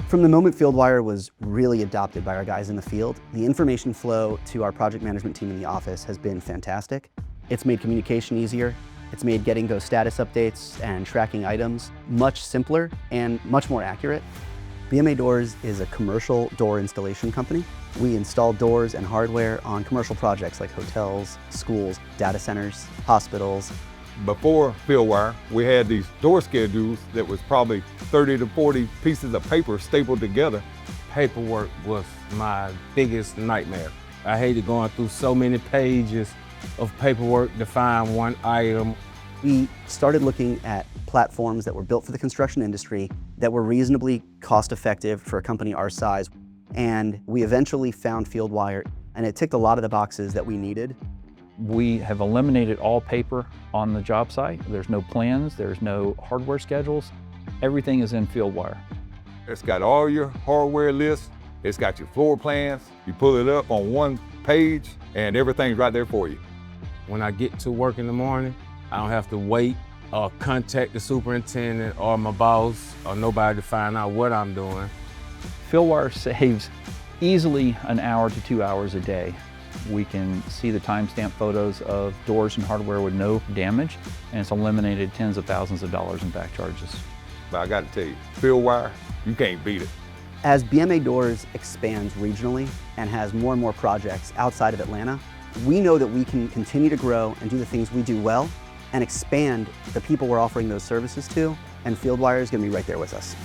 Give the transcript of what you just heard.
From the moment Fieldwire was really adopted by our guys in the field, the information flow to our project management team in the office has been fantastic. It's made communication easier. It's made getting those status updates and tracking items much simpler and much more accurate. BMA Doors is a commercial door installation company. We install doors and hardware on commercial projects like hotels, schools, data centers, hospitals. Before Fieldwire, we had these door schedules that was probably 30 to 40 pieces of paper stapled together. Paperwork was my biggest nightmare. I hated going through so many pages of paperwork to find one item. We started looking at platforms that were built for the construction industry that were reasonably cost-effective for a company our size. And we eventually found Fieldwire, and it ticked a lot of the boxes that we needed. We have eliminated all paper on the job site. There's no plans, there's no hardware schedules. Everything is in Fieldwire. It's got all your hardware lists. It's got your floor plans. You pull it up on one page and everything's right there for you. When I get to work in the morning, I don't have to wait or contact the superintendent or my boss or nobody to find out what I'm doing. Fieldwire saves easily an hour to 2 hours a day. We can see the timestamp photos of doors and hardware with no damage, and it's eliminated tens of thousands of dollars in back charges. But I got to tell you, Fieldwire, you can't beat it. As BMA Doors expands regionally and has more and more projects outside of Atlanta, we know that we can continue to grow and do the things we do well and expand the people we're offering those services to, and Fieldwire is going to be right there with us.